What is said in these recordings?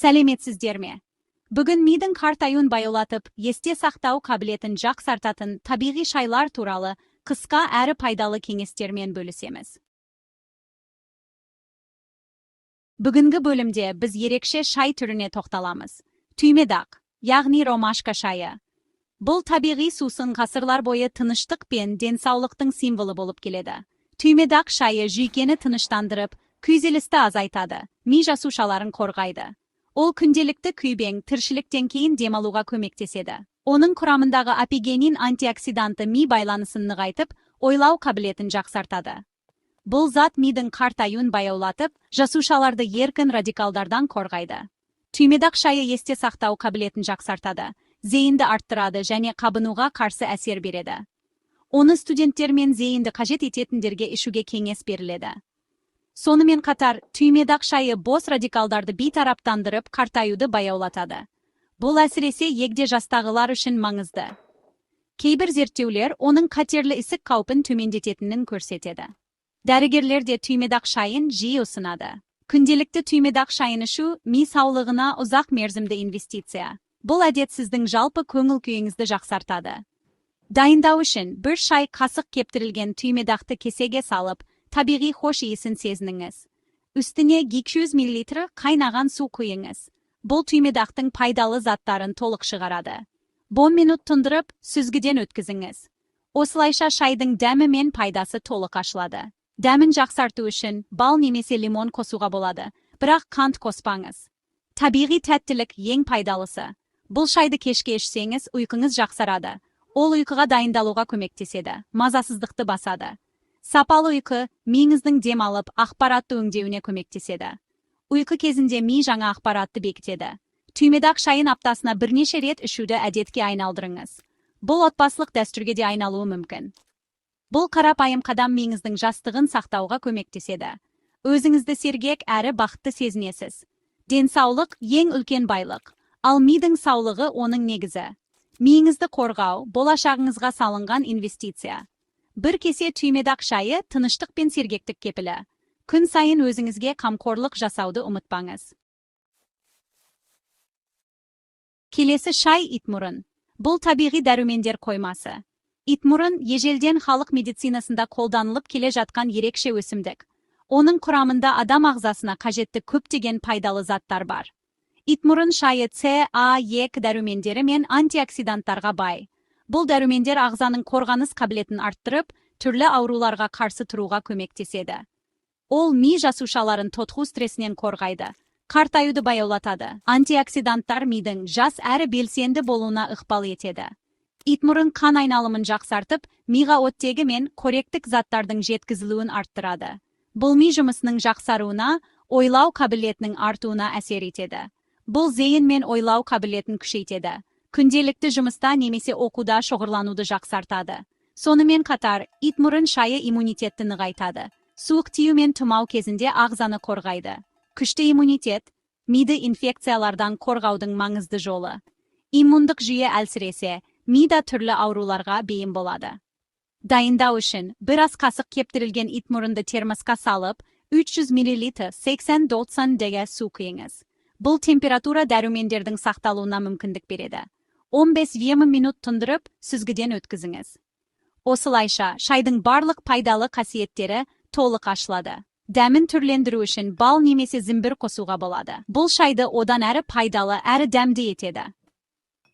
Сәлеметсіздер ме? Бүгін мидың қартаюын баяулатып, есте сақтау қабілетін жақсартатын табиғи шайлар туралы қысқа әрі пайдалы кеңестермен бөлісеміз. Бүгінгі бөлімде біз ерекше шай түріне тоқталамыз. Түймедақ, яғни ромашка шайы. Бұл табиғи сусын ғасырлар бойы тыныштық пен денсаулықтың символы болып келеді. Түймедақ шайы жүйкені тыныштандырып, күйзелісті азайтады, ми жасушаларын қорғайды. Ол күнделікті күйбең тіршіліктен кейін демалуға көмектеседі. Оның құрамындағы апигенин антиоксиданты ми байланысын нығайтып, ойлау қабілетін жақсартады. Бұл зат мидың қартаюын баяулатып, жасушаларды еркін радикалдардан қорғайды. Түймедақ шайы есте сақтау қабілетін жақсартады, зейінді арттырады және қабынуға қарсы әсер береді. Оны студенттер мен зейінді қажет ететіндерге ішуге кеңес беріледі. Сонымен қатар, түймедақ шайы бос радикалдарды бейтараптандырып, қартаюды баяулатады. Бұл әсіресе егде жастағылар үшін маңызды. Кейбір зерттеулер оның қатерлі ісік қаупін төмендететінін көрсетеді. Дәрігерлер де түймедақ шайын жиі ұсынады. Күнделікті түймедақ шайын ішу ми саулығына ұзақ мерзімді инвестиция. Бұл әдет сіздің жалпы көңіл күйіңізді жақсартады. Дайындау үшін бір шай қасық кептірілген түймедақты кесеге салып, табиғи хош иісін сезініңіз. Үстіне 200 мл қайнаған су құйыңыз. Бұл түймедақтың пайдалы заттарын толық шығарады. 10 минут тұндырып, сүзгіден өткізіңіз. Осылайша шайдың дәмі мен пайдасы толық ашылады. Дәмін жақсарту үшін бал немесе лимон қосуға болады, бірақ қант қоспаңыз. Табиғи тәттілік ең пайдалысы. Бұл шайды кешке ішсеңіз, ұйқыңыз жақсарады. Ол ұйқыға дайындалуға көмектеседі, мазасыздықты басады. Сапалы ұйқы миыңыздың демалып, ақпаратты өңдеуіне көмектеседі. Ұйқы кезінде ми жаңа ақпаратты бекітеді. Түймедақ шайын аптасына бірнеше рет ішуді әдетке айналдырыңыз. Бұл отбасылық дәстүрге де айналуы мүмкін. Бұл қарапайым қадам миыңыздың жастығын сақтауға көмектеседі. Өзіңізді сергек әрі бақытты сезінесіз. Денсаулық ең үлкен байлық, ал мидың саулығы оның негізі. Миыңызды қорғау болашағыңызға салынған инвестиция. Бір кесе түймедақ шайы тыныштық пен сергектік кепілі. Күн сайын өзіңізге қамқорлық жасауды ұмытпаңыз. Келесі шай итмұрын. Бұл табиғи дәрумендер қоймасы. Итмұрын ежелден халық медицинасында қолданылып келе жатқан ерекше өсімдік. Оның құрамында адам ағзасына қажетті көптеген пайдалы заттар бар. Итмұрын шайы С, А, Е дәрумендері мен антиоксиданттарға бай. Бұл дәрумендер ағзаның қорғаныс қабілетін арттырып, түрлі ауруларға қарсы тұруға көмектеседі. Ол ми жасушаларын тотқу стрессінен қорғайды, қартаюды баяулатады. Антиоксиданттар мидың жас әрі белсенді болуына ықпал етеді. Итмұрын қан айналымын жақсартып, миға оттегі мен қоректік заттардың жеткізілуін арттырады. Бұл ми жұмысының жақсаруына, ойлау қабілетінің артуына әсер етеді. Бұл зейін мен ойлау қабілетін күшейтеді. Күнделікті жұмыста немесе оқуда шоғырлануды жақсартады. Сонымен қатар, итмұрын шайы иммунитетті нығайтады. Суық тию мен тұмау кезінде ағзаны қорғайды. Күшті иммунитет, миды инфекциялардан қорғаудың маңызды жолы. Иммундық жүйе әлсіресе, мида түрлі ауруларға бейім болады. Дайындау үшін, бір ас қасық кептірілген итмұрынды термосқа салып, 300 мл 80-90 деге су құйыңыз. Бұл температура дәрумендердің сақталуына мүмкіндік береді. 15-20 минут тұндырып, сүзгіден өткізіңіз. Осылайша, шайдың барлық пайдалы қасиеттері толық ашылады. Дәмін түрлендіру үшін бал немесе зімбір қосуға болады. Бұл шайды одан әрі пайдалы әрі дәмді етеді.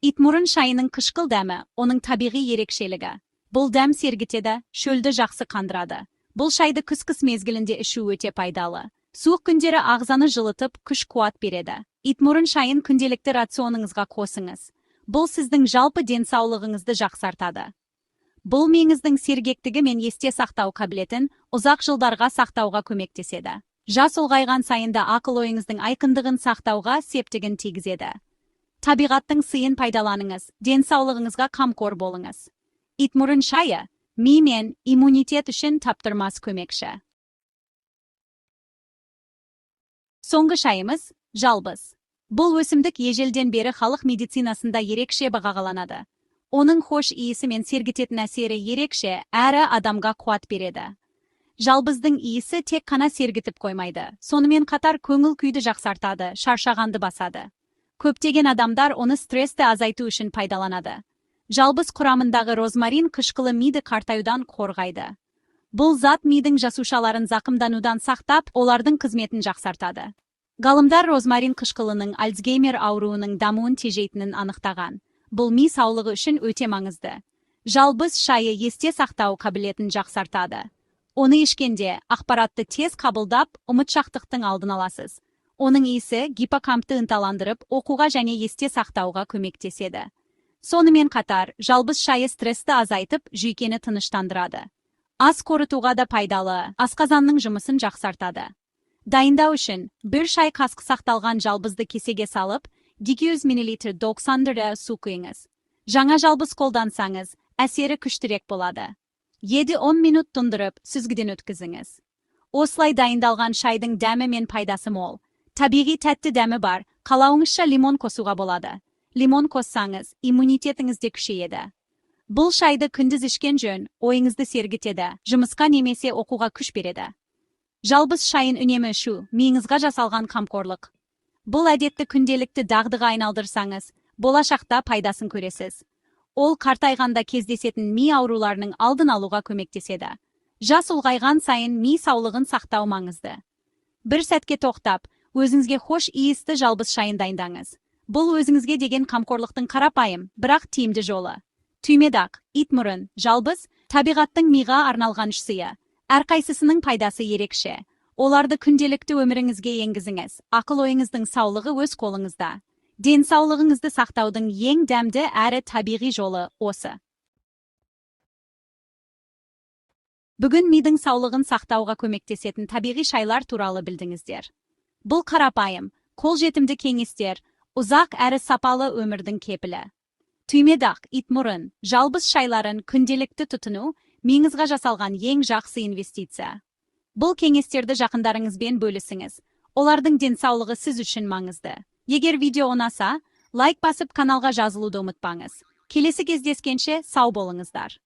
Итмұрын шайының қышқыл дәмі, оның табиғи ерекшелігі. Бұл дәм сергітеді, шөлді жақсы қандырады. Бұл шайды күз мезгілінде ішу өте пайдалы. Суық күндері ағзаны жылытып, күш-қуат береді. Итмұрын шайын күнделікті рационыңызға қосыңыз. Бұл сіздің жалпы денсаулығыңызды жақсартады. Бұл миыңыздың сергектігі мен есте сақтау қабілетін ұзақ жылдарға сақтауға көмектеседі. Жас ұлғайған сайында ақыл ойыңыздың айқындығын сақтауға септігін тигізеді. Табиғаттың сыйын пайдаланыңыз, денсаулығыңызға қамқор болыңыз. Итмұрын шайы ми мен иммунитет үшін таптырмас көмекші. Соңғы шайымыз жалбыз. Бұл өсімдік ежелден бері халық медицинасында ерекше бағаланады. Оның хош иісі мен сергітетін әсері ерекше, әрі адамға қуат береді. Жалбыздың иісі тек қана сергітіп қоймайды. Сонымен қатар көңіл күйді жақсартады, шаршағанды басады. Көптеген адамдар оны стрессті азайту үшін пайдаланады. Жалбыз құрамындағы розмарин қышқылы миды қартаюдан қорғайды. Бұл зат мидың жасушаларын зақымданудан сақтап, олардың қызметін жақсартады. Ғалымдар розмарин қышқылының Альцгеймер ауруының дамуын тежейтінін анықтаған. Бұл ми саулығы үшін өте маңызды. Жалбыз шайы есте сақтау қабілетін жақсартады. Оны ішкенде ақпаратты тез қабылдап, ұмытшақтықтың алдын аласыз. Оның иісі гиппокампты ынталандырып, оқуға және есте сақтауға көмектеседі. Сонымен қатар, жалбыз шайы стрессті азайтып, жүйкені тыныштандырады. Ас қорытуға да пайдалы, асқазанның жұмысын жақсартады. Дайындау үшін, бір шай қасық сақталған жалбызды кесеге салып, 200 мл 90 су құйыңыз. Жаңа жалбыз қолдансаңыз, әсері күштірек болады. 7-10 минут тұндырып, сүзгіден өткізіңіз. Осылай дайындалған шайдың дәмі мен пайдасы мол. Табиғи тәтті дәмі бар, қалауыңызша лимон қосуға болады. Лимон қоссаңыз, иммунитетіңізде күшейеді. Бұл шайды күндіз ішкен жөн, ойыңызды сергітеді, жұмысқа немесе оқуға күш береді. Жалбыз шайын үнемі ішу, миыңызға жасалған қамқорлық. Бұл әдетті күнделікті дағдыға айналдырсаңыз, болашақта пайдасын көресіз. Ол қартайғанда кездесетін ми ауруларының алдын алуға көмектеседі. Жас ұлғайған сайын ми саулығын сақтау маңызды. Бір сәтке тоқтап, өзіңізге хош иісті жалбыз шайын дайындаңыз. Бұл өзіңізге деген қамқорлықтың қарапайым, бірақ тиімді жолы. Түймедақ, итмұрын, жалбыз, табиғаттың миға арналған сыйы. Әрқайсысының пайдасы ерекше. Оларды күнделікті өміріңізге енгізіңіз. Ақыл ойыңыздың саулығы өз қолыңызда. Денсаулығыңызды сақтаудың ең дәмді әрі табиғи жолы осы. Бүгін мидың саулығын сақтауға көмектесетін табиғи шайлар туралы білдіңіздер. Бұл қарапайым, қолжетімді кеңестер, ұзақ әрі сапалы өмірдің кепілі. Түймедақ, итмұрын, жалбыз шайларын күнделікті тұтыну миыңызға жасалған ең жақсы инвестиция. Бұл кеңестерді жақындарыңызбен бөлісіңіз. Олардың денсаулығы сіз үшін маңызды. Егер видео ұнаса, лайк басып каналға жазылуды ұмытпаңыз. Келесі кездескенше сау болыңыздар.